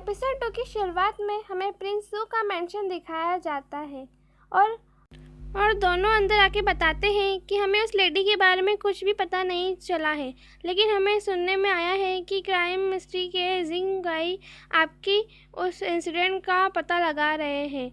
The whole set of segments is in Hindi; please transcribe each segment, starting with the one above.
एपिसोड 2 की शुरुआत में हमें प्रिंस सू का मेंशन दिखाया जाता है और दोनों अंदर आके बताते हैं कि हमें उस लेडी के बारे में कुछ भी पता नहीं चला है, लेकिन हमें सुनने में आया है कि क्राइम मिस्ट्री के जिंग गाई आपकी उस इंसिडेंट का पता लगा रहे हैं।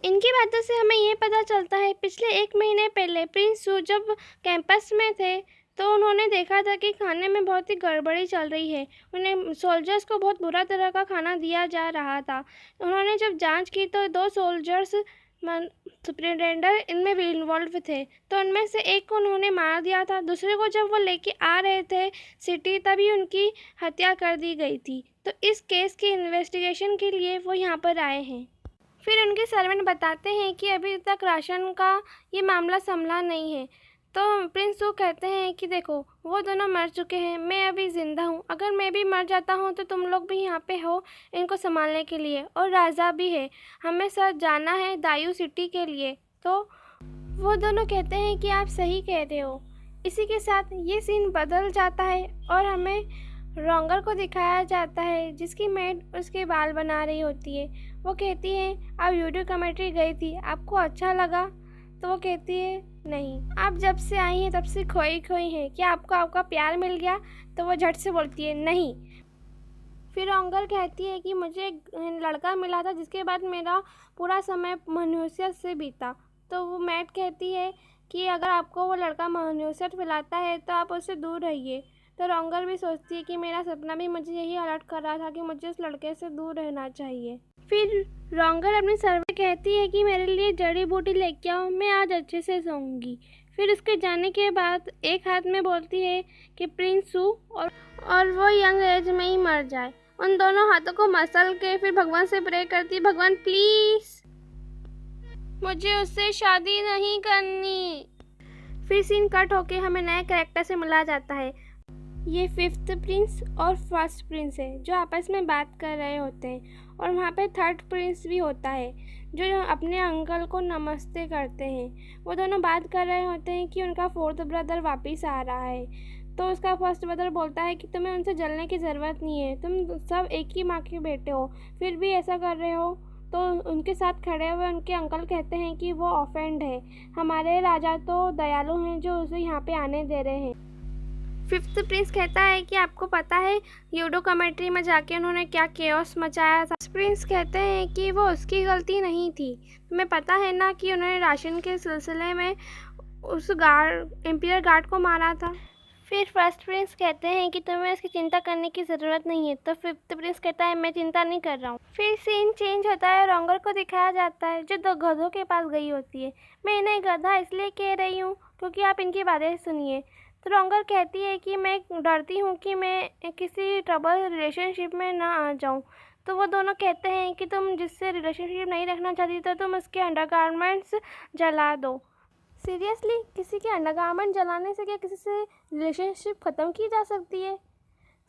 इनकी बातों से हमें ये पता चलता है पिछले 1 महीने पहले प्रिंस सू जब कैंपस में थे तो उन्होंने देखा था कि खाने में बहुत ही गड़बड़ी चल रही है। उन्हें सोल्जर्स को बहुत बुरा तरह का खाना दिया जा रहा था। उन्होंने जब जांच की तो 2 सोल्जर्स सुपरिटेंडेंट इनमें भी इन्वॉल्व थे, तो उनमें से एक को उन्होंने मार दिया था। दूसरे को जब वो लेके आ रहे थे सिटी तभी उनकी हत्या कर दी गई थी। तो इस केस की इन्वेस्टिगेशन के लिए वो यहाँ पर आए हैं। फिर उनके सर्वेंट बताते हैं कि अभी तक राशन का ये मामला संभला नहीं है। तो प्रिंस सू कहते हैं कि देखो वो दोनों मर चुके हैं, मैं अभी ज़िंदा हूँ। अगर मैं भी मर जाता हूँ तो तुम लोग भी यहाँ पे हो इनको संभालने के लिए, और राजा भी है, हमें सर जाना है दायू सिटी के लिए। तो वो दोनों कहते हैं कि आप सही कह रहे हो। इसी के साथ ये सीन बदल जाता है और हमें रोंगर को दिखाया जाता है जिसकी मेड उसके बाल बना रही होती है। वो कहती है आप वीडियो कमेंट्री गई थी, आपको अच्छा लगा? तो वो कहती है नहीं, आप जब से आई हैं तब से खोई खोई हैं, क्या आपको आपका प्यार मिल गया? तो वो झट से बोलती है नहीं। फिर रोंगर कहती है कि मुझे एक लड़का मिला था जिसके बाद मेरा पूरा समय मनुष्य से बीता। तो वो मैट कहती है कि अगर आपको वो लड़का मनुष्य मिलाता है तो आप उससे दूर रहिए। तो रोंगर भी सोचती है कि मेरा सपना भी मुझे यही अलर्ट कर रहा था कि मुझे उस लड़के से दूर रहना चाहिए। फिर रोंगर अपनी सर्वेंट कहती है कि मेरे लिए जड़ी बूटी लेके आओ, मैं आज अच्छे से सोऊंगी। फिर उसके जाने के बाद एक हाथ में बोलती है कि प्रिंस सू और वो यंग एज में ही मर जाए। उन दोनों हाथों को मसल के फिर भगवान से प्रे करती है, भगवान प्लीज मुझे उससे शादी नहीं करनी। फिर सीन कट होके हमें नए कैरेक्टर से मिला जाता है। ये 5th प्रिंस और 1st प्रिंस है जो आपस में बात कर रहे होते हैं, और वहाँ पे 3rd प्रिंस भी होता है जो अपने अंकल को नमस्ते करते हैं। वो दोनों बात कर रहे होते हैं कि उनका 4th ब्रदर वापस आ रहा है। तो उसका 1st ब्रदर बोलता है कि तुम्हें उनसे जलने की ज़रूरत नहीं है, तुम सब एक ही माँ के बेटे हो, फिर भी ऐसा कर रहे हो। तो उनके साथ खड़े हुए उनके अंकल कहते हैं कि वो ऑफेंड है, हमारे राजा तो दयालु हैं जो उसे यहाँ पे आने दे रहे हैं। 5th प्रिंस कहता है कि आपको पता है यूडो कमेंट्री में जाके उन्होंने क्या केओस मचाया था। प्रिंस कहते हैं कि वो उसकी गलती नहीं थी, तुम्हें पता है ना कि उन्होंने राशन के सिलसिले में उस एम्पायर गार्ड को मारा था। फिर 1st प्रिंस कहते हैं कि तुम्हें इसकी चिंता करने की ज़रूरत नहीं है। तो 5th प्रिंस कहता है मैं चिंता नहीं कर रहा हूँ। फिर सीन चेंज होता है, रोंगर को दिखाया जाता है जो 2 गधों के पास गई होती है। मैं इन्हें गधा इसलिए कह रही हूँ क्योंकि आप इनकी बातें सुनिए। तो रोंगर कहती है कि मैं डरती हूँ कि मैं किसी ट्रबल रिलेशनशिप में ना आ जाऊँ। तो वो दोनों कहते हैं कि तुम जिससे रिलेशनशिप नहीं रखना चाहती तो तुम उसके अंडरगारमेंट्स जला दो। सीरियसली, किसी के अंडरगारमेंट जलाने से क्या किसी से रिलेशनशिप ख़त्म की जा सकती है?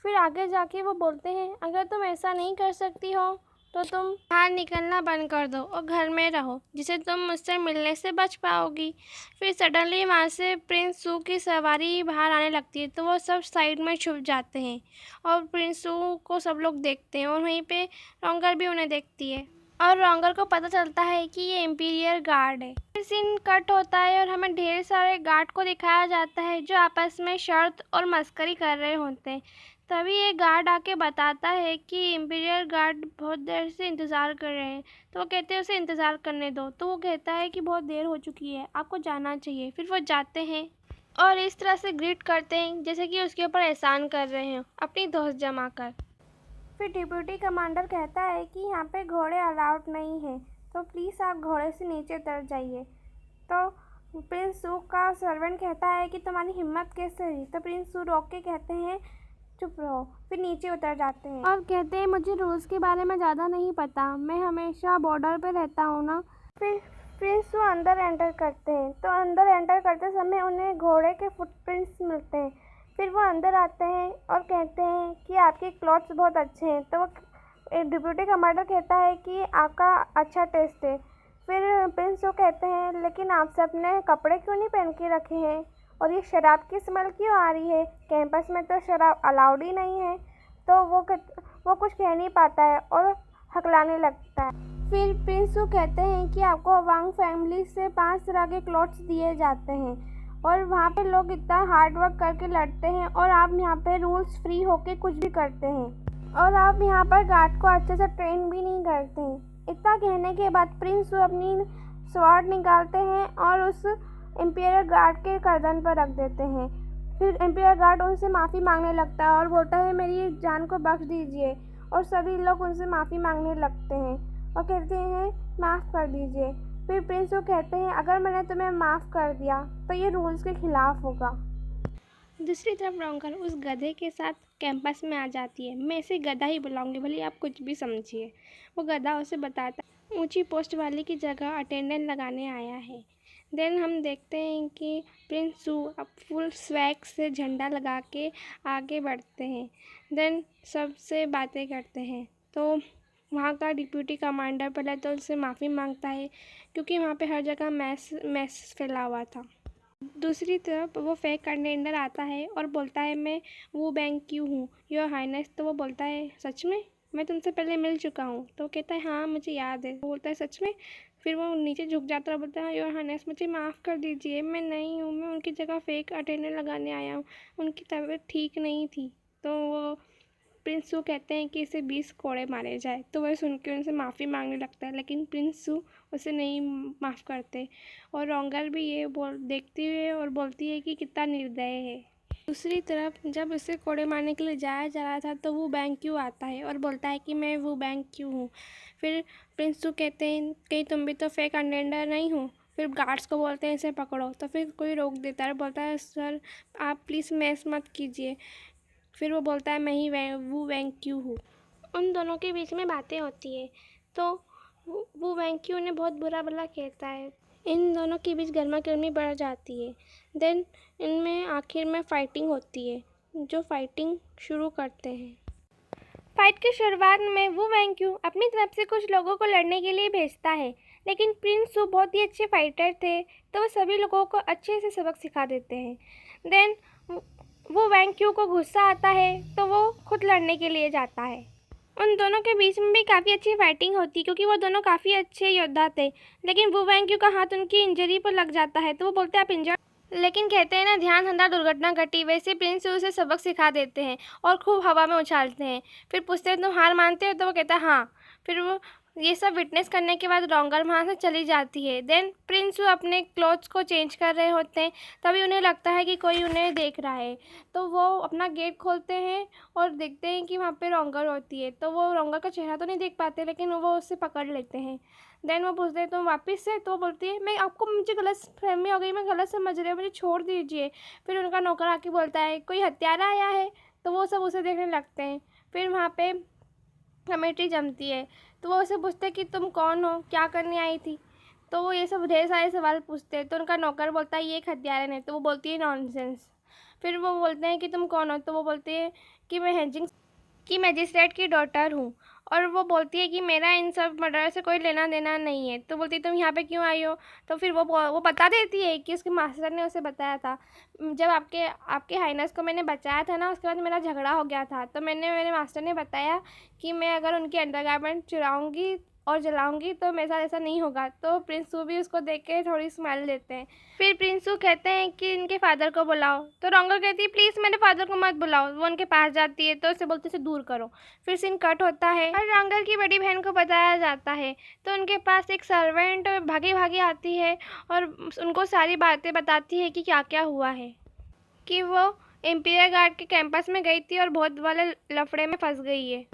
फिर आगे जाके वो बोलते हैं अगर तुम ऐसा नहीं कर सकती हो तो तुम बाहर निकलना बंद कर दो और घर में रहो, जिससे तुम मुझसे मिलने से बच पाओगी। फिर सडनली वहाँ से प्रिंस सू की सवारी बाहर आने लगती है, तो वो सब साइड में छुप जाते हैं और प्रिंस सू को सब लोग देखते हैं और वहीं पे रोंगर भी उन्हें देखती है और रोंगर को पता चलता है कि ये एम्पायर गार्ड है। फिर सीन कट होता है और हमें ढेर सारे गार्ड को दिखाया जाता है जो आपस में शर्त और मस्करी कर रहे होते हैं। तभी एक गार्ड आके बताता है कि एम्पायर गार्ड बहुत देर से इंतज़ार कर रहे हैं। तो वो कहते हैं उसे इंतज़ार करने दो। तो वो कहता है कि बहुत देर हो चुकी है, आपको जाना चाहिए। फिर वो जाते हैं और इस तरह से ग्रीट करते हैं जैसे कि उसके ऊपर एहसान कर रहे हैं अपनी दोस्त जमा कर। फिर डिप्यूटी कमांडर कहता है कि यहाँ पे घोड़े अलाउड नहीं है, तो प्लीज़ आप घोड़े से नीचे उतर जाइए। तो प्रिंस सू का सर्वेंट कहता है कि तुम्हारी हिम्मत कैसे हुई? तो प्रिंस सू रोक के कहते हैं चुप रहो। फिर नीचे उतर जाते हैं और कहते हैं मुझे रूल्स के बारे में ज़्यादा नहीं पता, मैं हमेशा बॉर्डर पे रहता हूँ ना। फिर प्रिंस सू अंदर एंटर करते हैं, तो अंदर एंटर करते समय उन्हें घोड़े के फुटप्रिंट्स मिलते हैं। फिर वो अंदर आते हैं और कहते हैं कि आपके क्लॉथ्स बहुत अच्छे हैं। तो वो डिप्यूटी कमांडर कहता है कि आपका अच्छा टेस्ट है। फिर प्रिंस सू कहते हैं लेकिन आप सबने कपड़े क्यों नहीं पहन के रखे हैं और ये शराब की स्मेल क्यों आ रही है? कैंपस में तो शराब अलाउड ही नहीं है। तो वो कुछ कह नहीं पाता है और हकलाने लगता है। फिर प्रिंस सू कहते हैं कि आपको वांग फैमिली से 5 तरह के क्लॉथ्स दिए जाते हैं और वहाँ पे लोग इतना हार्ड वर्क करके लड़ते हैं और आप यहाँ पे रूल्स फ्री होके कुछ भी करते हैं और आप यहाँ पर गार्ड को अच्छे से ट्रेन भी नहीं करते हैं। इतना कहने के बाद प्रिंस सू अपनी स्वॉर्ड निकालते हैं और उस एम्पायर गार्ड के गर्दन पर रख देते हैं। फिर एम्पायर गार्ड उनसे माफ़ी मांगने लगता है और बोलता है मेरी जान को बख्श दीजिए और सभी लोग उनसे माफ़ी मांगने लगते हैं और कहते हैं माफ़ कर दीजिए। फिर प्रिंस सू कहते हैं अगर मैंने तुम्हें माफ़ कर दिया तो ये रूल्स के खिलाफ होगा। दूसरी तरफ रॉन्गर उस गधे के साथ कैंपस में आ जाती है। मैं इसे गधा ही बुलाऊंगी, भले आप कुछ भी समझिए। वो गधा उसे बताता है ऊंची पोस्ट वाले की जगह अटेंडेंट लगाने आया है। देन हम देखते हैं कि प्रिंस सू अब फुल स्वैग से झंडा लगा के आगे बढ़ते हैं। देन सबसे बातें करते हैं। तो वहाँ का डिप्यूटी कमांडर पहले तो उससे माफ़ी मांगता है क्योंकि वहाँ पे हर जगह मैस फैला हुआ था। दूसरी तरफ वो फेक कंटेंडर आता है और बोलता है मैं वो बैंक क्यों हूँ योर हाइनेस। तो वो बोलता है सच में, मैं तुमसे पहले मिल चुका हूँ। तो कहता है हाँ मुझे याद है। वो बोलता है सच में। फिर वो नीचे झुक जाता है, बोलता है योर हाइनेस मुझे माफ़ कर दीजिए, मैं नहीं हूँ, मैं उनकी जगह फेक अटेंडर लगाने आया हूँ, उनकी तबीयत ठीक नहीं थी। तो वो प्रिंस सू कहते हैं कि इसे 20 कोड़े मारे जाए। तो वह सुन के उनसे माफ़ी मांगने लगता है, लेकिन प्रिंस सू उसे नहीं माफ़ करते और रॉन्गर भी ये देखती है और बोलती है कि कितना निर्दय है। दूसरी तरफ जब उसे कोड़े मारने के लिए जाया जा रहा था तो वो बैंक क्यों आता है और बोलता है कि मैं वो बैंक क्यों हूँ। फिर प्रिंस सू कहते हैं कि तुम भी तो फेक अटेंडर नहीं हो। फिर गार्ड्स को बोलते हैं इसे पकड़ो। तो फिर कोई रोक देता है, बोलता है सर आप प्लीज़ मैस मत कीजिए। फिर वो बोलता है मैं ही वो वैंग क्यों हूँ। उन दोनों के बीच में बातें होती है तो वो वैंग क्यों उन्हें बहुत बुरा भला कहता है। इन दोनों के बीच गर्मा गर्मी बढ़ जाती है। देन इनमें आखिर में फाइटिंग होती है। जो फाइटिंग शुरू करते हैं। फाइट की शुरुआत में वो वैंग क्यों अपनी तरफ से कुछ लोगों को लड़ने के लिए भेजता है, लेकिन प्रिंस सू बहुत ही अच्छे फाइटर थे तो वो सभी लोगों को अच्छे से सबक सिखा देते हैं। देन वो वैंग क्यू को गुस्सा आता है तो वो खुद लड़ने के लिए जाता है। उन दोनों के बीच में भी काफ़ी अच्छी फाइटिंग होती क्योंकि वो दोनों काफ़ी अच्छे योद्धा थे, लेकिन वो वैंग क्यू का हाथ उनकी इंजरी पर लग जाता है तो वो बोलते हैं आप इंजर्ड, लेकिन कहते हैं ना ध्यान धंधा दुर्घटना घटी। वैसे प्रिंस सू उसे सबक सिखा देते हैं और खूब हवा में उछालते हैं। फिर पूछते हैं तुम हार मानते हो तो वो कहता है हाँ। फिर वो ये सब विटनेस करने के बाद रॉन्गर वहाँ से चली जाती है। देन प्रिंस अपने क्लोथ्स को चेंज कर रहे होते हैं, तभी उन्हें लगता है कि कोई उन्हें देख रहा है। तो वो अपना गेट खोलते हैं और देखते हैं कि वहाँ पे रॉन्गर होती है। तो वो रॉन्गर का चेहरा तो नहीं देख पाते, लेकिन वो उससे पकड़ लेते हैं। देन वो पूछते हैं तुम वापस से। तो वो बोलती है मैं आपको मुझे गलत फहमी हो गई, मैं गलत समझ रही हूँ, मुझे छोड़ दीजिए। फिर उनका नौकर आके बोलता है कोई हत्यारा आया है। तो वो सब उसे देखने लगते हैं। फिर वहाँ पे कमेटी जमती है तो वो उसे पूछते हैं कि तुम कौन हो, क्या करने आई थी। तो वो ये सब ढेर सारे सवाल पूछते हैं। तो उनका नौकर बोलता है ये एक हत्यारा है। तो वो बोलती है नॉनसेंस। फिर वो बोलते हैं कि तुम कौन हो। तो वो बोलते हैं कि मैं हेजिंग की मैजिस्ट्रेट की डॉटर हूँ। और वो बोलती है कि मेरा इन सब मर्डर से कोई लेना देना नहीं है। तो बोलती है तुम यहाँ पे क्यों आई हो। तो फिर वो बता देती है कि उसके मास्टर ने उसे बताया था जब आपके हाइनेस को मैंने बचाया था ना, उसके बाद मेरा झगड़ा हो गया था। तो मेरे मास्टर ने बताया कि मैं अगर उनकी अंडरगारमेंट चुराऊँगी और जलाऊंगी तो मेरे साथ ऐसा नहीं होगा। तो प्रिंस सू भी उसको देख के थोड़ी स्माइल देते हैं। फिर प्रिंस सू कहते हैं कि इनके फादर को बुलाओ। तो रॉन्गर कहती है प्लीज़ मेरे फादर को मत बुलाओ। वो उनके पास जाती है तो उसे बोलते उसे दूर करो। फिर सीन कट होता है और रॉन्गर की बड़ी बहन को बताया जाता है। तो उनके पास एक सर्वेंट भागी भागी आती है और उनको सारी बातें बताती है कि क्या क्या हुआ है, कि वो एम्पायर गार्ड के कैंपस में गई थी और बहुत वाले लफड़े में फंस गई है।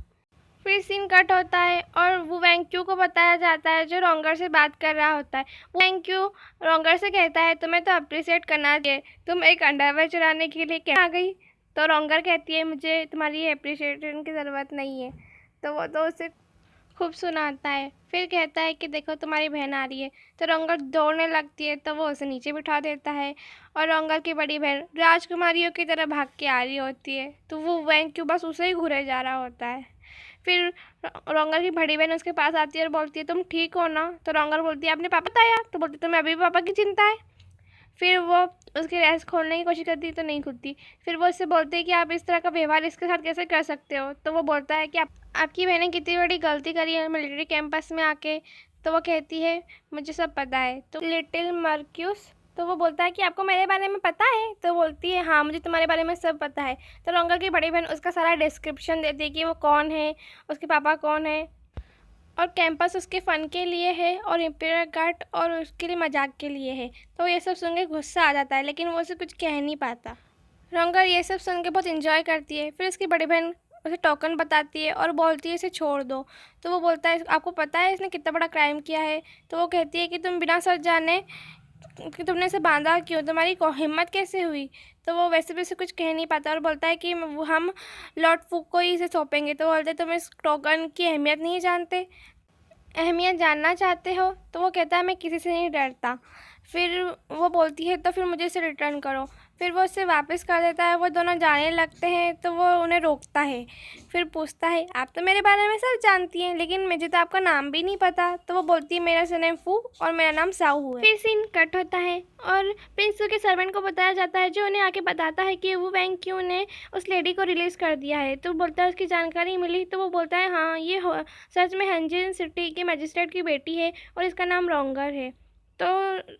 फिर सीन कट होता है और वो वैंग क्यू को बताया जाता है जो रॉन्गर से बात कर रहा होता है। वो वैंग क्यू रॉन्गर से कहता है तुम्हें तो अप्रिशिएट करना चाहिए, तुम एक अंडरवेयर चुराने के लिए क्या आ गई। तो रॉन्गर कहती है मुझे तुम्हारी अप्रिशिएशन की ज़रूरत नहीं है। तो वो तो उसे खूब सुनाता है। फिर कहता है कि देखो तुम्हारी बहन आ रही है। तो रॉन्गर दौड़ने लगती है तो वो उसे नीचे बिठा देता है और रॉन्गर की बड़ी बहन राजकुमारियों की तरह भाग के आ रही होती है। तो वो वैंग क्यू बस उसे ही घूरे जा रहा होता है। फिर रॉन्गर की बड़ी बहन उसके पास आती है और बोलती है तुम ठीक हो ना। तो रॉन्गर बोलती है आपने पापा बताया। तो बोलती तुम्हें अभी भी पापा की चिंता है। फिर वो उसकी रेस खोलने की कोशिश करती है तो नहीं खुलती। फिर वो उससे बोलते हैं कि आप इस तरह का व्यवहार इसके साथ कैसे कर सकते हो। तो वो बोलता है कि आपकी बहन ने कितनी बड़ी गलती करी है मिलिट्री कैंपस में आके। तो वो कहती है मुझे सब पता है। तो लिटिल मर्क्यूस तो वो बोलता है कि आपको मेरे बारे में पता है। तो बोलती है हाँ मुझे तुम्हारे बारे में सब पता है। तो रोंगर की बड़ी बहन उसका सारा डिस्क्रिप्शन देती है कि वो कौन है, उसके पापा कौन है, और कैंपस उसके फ़न के लिए है और इम्पीरियल गार्ड और उसके लिए मजाक के लिए है। तो ये सब सुन के गुस्सा आ जाता है, लेकिन वो उसे कुछ कह नहीं पाता। रोंगर ये सब सुन के बहुत इंजॉय करती है। फिर उसकी बड़ी बहन उसे टोकन बताती है और बोलती है इसे छोड़ दो। तो वो बोलता है आपको पता है इसने कितना बड़ा क्राइम किया है। तो वो कहती है कि तुम बिना सच जाने कि तुमने इसे बांधा क्यों, तुम्हारी हिम्मत कैसे हुई। तो वो वैसे भी उसे कुछ कह नहीं पाता और बोलता है कि हम लॉर्ड फूक को ही इसे सौंपेंगे। तो बोलते तुम इस टोकन की अहमियत नहीं जानते, अहमियत जानना चाहते हो। तो वो कहता है मैं किसी से नहीं डरता। फिर वो बोलती है तो फिर मुझे इसे रिटर्न करो। फिर वो उसे वापस कर देता है। वो दोनों जाने लगते हैं तो वो उन्हें रोकता है। फिर पूछता है आप तो मेरे बारे में सब जानती हैं, लेकिन मुझे तो आपका नाम भी नहीं पता। तो वो बोलती है मेरा सरनेम फू और मेरा नाम साहू है। फिर सीन कट होता है और प्रिंस के सर्वेंट को बताया जाता है, जो उन्हें आके बताता है कि वो बैंक क्यों ने उस लेडी को रिलीज़ कर दिया है। तो बोलता है उसकी जानकारी मिली। तो वो बोलता है हाँ ये सच में हंजिन सिटी के मजिस्ट्रेट की बेटी है और इसका नाम रोंगर है। तो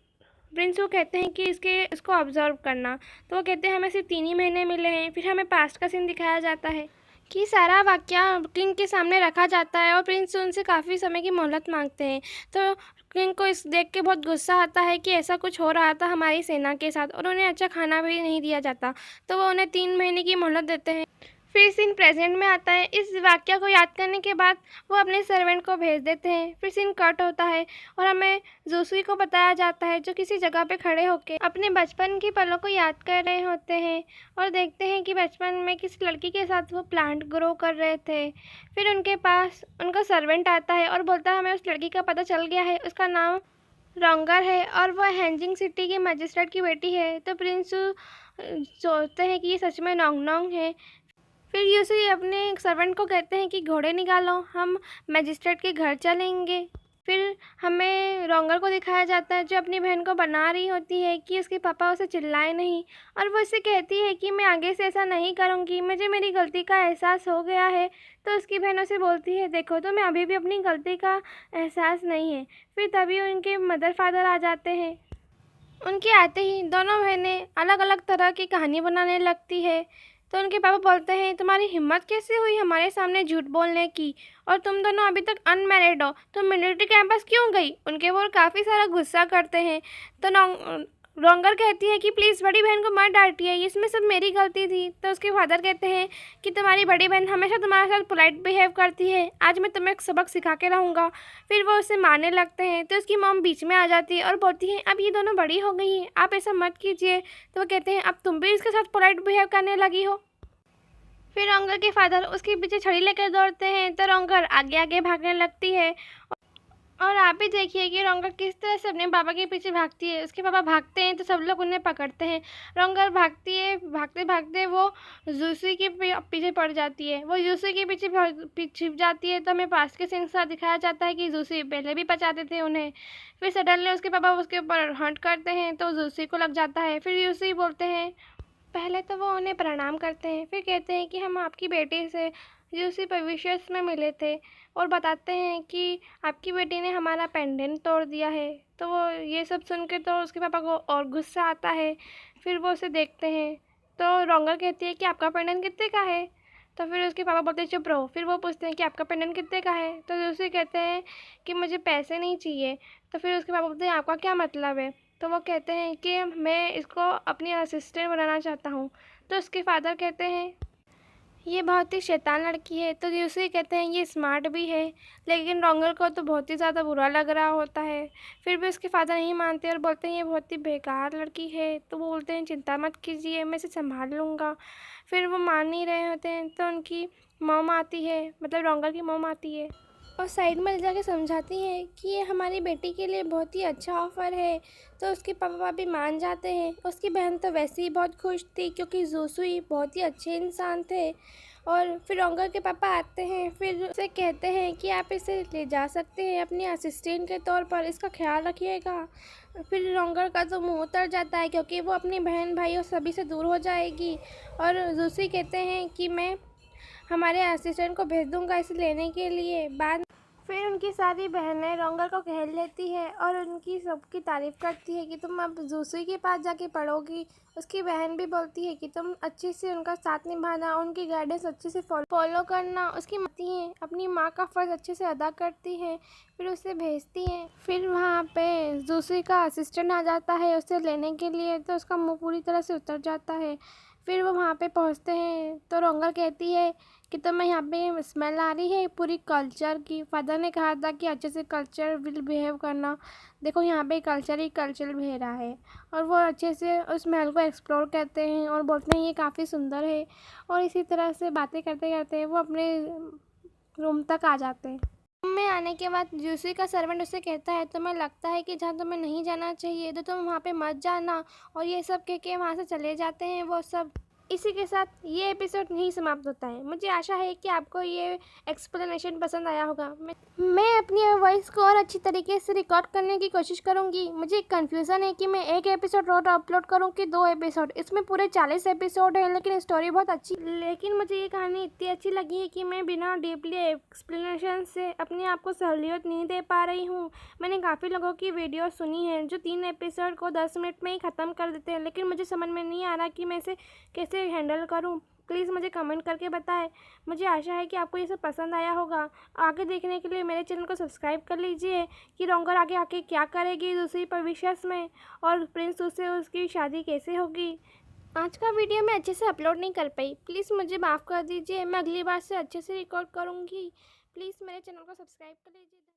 प्रिंस को कहते हैं कि इसको ऑब्जर्व करना। तो वो कहते हैं हमें सिर्फ 3 ही महीने मिले हैं। फिर हमें पास्ट का सीन दिखाया जाता है कि सारा वाक़या किंग के सामने रखा जाता है और प्रिंस उनसे काफ़ी समय की मोहलत मांगते हैं। तो किंग को इस देख के बहुत गुस्सा आता है कि ऐसा कुछ हो रहा था हमारी सेना के साथ और उन्हें अच्छा खाना भी नहीं दिया जाता। तो वो उन्हें 3 महीने की मोहलत देते हैं। फिर सीन प्रेजेंट में आता है। इस वाक़या को याद करने के बाद वो अपने सर्वेंट को भेज देते हैं। फिर सीन कट होता है और हमें जूसुई को बताया जाता है, जो किसी जगह पे खड़े होकर अपने बचपन की पलों को याद कर रहे होते हैं और देखते हैं कि बचपन में किस लड़की के साथ वो प्लांट ग्रो कर रहे थे। फिर उनके पास उनका सर्वेंट आता है और बोलता है हमें उस लड़की का पता चल गया है, उसका नाम रोंगर है और वह हैंजिंग सिटी के मजिस्ट्रेट की बेटी है। तो प्रिंस सोचते हैं कि ये सच में नोंगनोंग है। फिर यूसी अपने सर्वेंट को कहते हैं कि घोड़े निकालो, हम मजिस्ट्रेट के घर चलेंगे। फिर हमें रोंगर को दिखाया जाता है, जो अपनी बहन को बना रही होती है कि उसके पापा उसे चिल्लाए नहीं, और वो उससे कहती है कि मैं आगे से ऐसा नहीं करूँगी, मुझे मेरी गलती का एहसास हो गया है। तो उसकी बहन उसे बोलती है देखो तो मैं अभी भी अपनी गलती का एहसास नहीं है। फिर तभी उनके मदर फादर आ जाते हैं। उनके आते ही दोनों बहनें अलग अलग तरह की कहानी बनाने लगती है। तो उनके पापा बोलते हैं तुम्हारी हिम्मत कैसे हुई हमारे सामने झूठ बोलने की, और तुम दोनों अभी तक अनमैरिड हो, तुम मिलिट्री कैंपस क्यों गई। उनके वो काफ़ी सारा गुस्सा करते हैं। तो रोंगर कहती है कि प्लीज़ बड़ी बहन को मत डांटिए, इसमें सब मेरी गलती थी। तो उसके फादर कहते हैं कि तुम्हारी बड़ी बहन हमेशा तुम्हारे साथ पोलाइट बिहेव करती है, आज मैं तुम्हें एक सबक सिखा के रहूँगा। फिर वो उसे मारने लगते हैं। तो उसकी मॉम बीच में आ जाती है और बोलती है अब ये दोनों बड़ी हो गई हैं, आप ऐसा मत कीजिए। तो वो कहते हैं अब तुम भी इसके साथ पोलाइट बिहेव करने लगी हो। फिर रोंगर के फादर उसके पीछे छड़ी लेकर दौड़ते हैं। तो रोंगर आगे आगे भागने लगती है और आप भी देखिए कि रोंगर किस तरह से अपने पापा के पीछे भागती है। उसके पापा भागते हैं तो सब लोग उन्हें पकड़ते हैं। रोंगर भागती है, भागते भागते वो जूसी के पीछे पड़ जाती है। वो जूसी के पीछे छिप जाती है। तो हमें पास के सीन के साथ दिखाया जाता है कि जूसी पहले भी बचाते थे उन्हें। फिर सडनली उसके पापा उसके ऊपर हंट करते हैं तो जूसी को लग जाता है। फिर जूसी बोलते हैं, पहले तो वो उन्हें प्रणाम करते हैं, फिर कहते हैं कि हम आपकी बेटी से जो उसी भविष्य में मिले थे, और बताते हैं कि आपकी बेटी ने हमारा पेंडेंट तोड़ दिया है। तो वो ये सब सुन के तो उसके पापा को और गुस्सा आता है। फिर वो उसे देखते हैं। तो रोंगर कहती है कि आपका पेंडेंट कितने का है। तो फिर उसके पापा बोलते हैं चुप रहो। फिर वो पूछते हैं कि आपका पेंडेंट कितने का है। तो उसे कहते हैं कि मुझे पैसे नहीं चाहिए। तो फिर उसके पापा बोलते हैं आपका क्या मतलब है। तो वो कहते हैं कि मैं इसको अपनी असिस्टेंट बनाना चाहता हूँ। तो उसके फादर कहते हैं ये बहुत ही शैतान लड़की है। तो दूसरे कहते हैं ये स्मार्ट भी है, लेकिन रोंगर को तो बहुत ही ज़्यादा बुरा लग रहा होता है। फिर भी उसके फादर नहीं मानते और बोलते हैं ये बहुत ही बेकार लड़की है। तो वो बोलते हैं चिंता मत कीजिए, मैं इसे संभाल लूँगा। फिर वो मान नहीं रहे होते हैं। तो उनकी मॉम आती है, मतलब रोंगर की मॉम आती है और साइड में जाके समझाती हैं कि ये हमारी बेटी के लिए बहुत ही अच्छा ऑफ़र है। तो उसके पापा भी मान जाते हैं। उसकी बहन तो वैसे ही बहुत खुश थी, क्योंकि जोसुई बहुत ही अच्छे इंसान थे और फिर रोंगर के पापा आते हैं, फिर उसे कहते हैं कि आप इसे ले जा सकते हैं अपनी असिस्टेंट के तौर पर, इसका ख्याल रखिएगा। फिर रोंगर का तो मुंह उतर जाता है क्योंकि वो अपनी बहन भाई और सभी से दूर हो जाएगी। और जूसी कहते हैं कि मैं हमारे असिस्टेंट को भेज दूंगा इसे लेने के लिए। बाद फिर उनकी सारी बहनें रोंगर को घेर लेती है और उनकी सबकी तारीफ़ करती है कि तुम अब जूसी के पास जाके पढ़ोगी। उसकी बहन भी बोलती है कि तुम अच्छे से उनका साथ निभाना, उनकी गाइडेंस अच्छे से फॉलो करना। उसकी माती हैं अपनी माँ का फ़र्ज़ अच्छे से अदा करती हैं, फिर उसे भेजती हैं। फिर वहाँ पे जूसी का असिस्टेंट आ जाता है उसे लेने के लिए, तो उसका मुँह पूरी तरह से उतर जाता है। फिर वो वहाँ पे पहुँचते हैं तो रोंगर कहती है कि तुम्हें यहाँ पे स्मेल आ रही है पूरी कल्चर की। फादर ने कहा था कि अच्छे से कल्चर विल बिहेव करना, देखो यहाँ पे कल्चर ही कल्चर बह रहा है। और वो अच्छे से उस महल को एक्सप्लोर करते हैं और बोलते हैं ये काफ़ी सुंदर है। और इसी तरह से बातें करते करते वो अपने रूम तक आ जाते हैं। रूम में आने के बाद जूसी का सर्वेंट उसे कहता है तुम्हें लगता है कि जहाँ तुम्हें नहीं जाना चाहिए तो तुम वहाँ पे मत जाना, और ये सब कह के वहाँ से चले जाते हैं वो सब। इसी के साथ ये एपिसोड यहीं समाप्त होता है। मुझे आशा है कि आपको ये एक्सप्लेनेशन पसंद आया होगा। मैं अपनी वॉइस को और अच्छी तरीके से रिकॉर्ड करने की कोशिश करूँगी। मुझे कन्फ्यूज़न है कि मैं एक एपिसोड रोज अपलोड करूँ कि 2 एपिसोड। इसमें पूरे 40 एपिसोड है लेकिन स्टोरी बहुत अच्छी, लेकिन मुझे ये कहानी इतनी अच्छी लगी है कि मैं बिना डीपली एक्सप्लेनेशन से अपने आप को सहूलियत नहीं दे पा रही हूँ। मैंने काफ़ी लोगों की वीडियो सुनी है जो 3 एपिसोड को 10 मिनट में ही ख़त्म कर देते हैं, लेकिन मुझे समझ में नहीं आ रहा कि मैं इसे कैसे हैंडल करूं। प्लीज़ मुझे कमेंट करके बताएं। मुझे आशा है कि आपको ये सब पसंद आया होगा। आगे देखने के लिए मेरे चैनल को सब्सक्राइब कर लीजिए कि रोंगर आगे आके क्या करेगी दूसरी भविष्य में, और प्रिंस से उसकी शादी कैसे होगी। आज का वीडियो मैं अच्छे से अपलोड नहीं कर पाई, प्लीज़ मुझे माफ़ कर दीजिए। मैं अगली बार से अच्छे से रिकॉर्ड करूँगी। प्लीज़ मेरे चैनल को सब्सक्राइब कर लीजिए।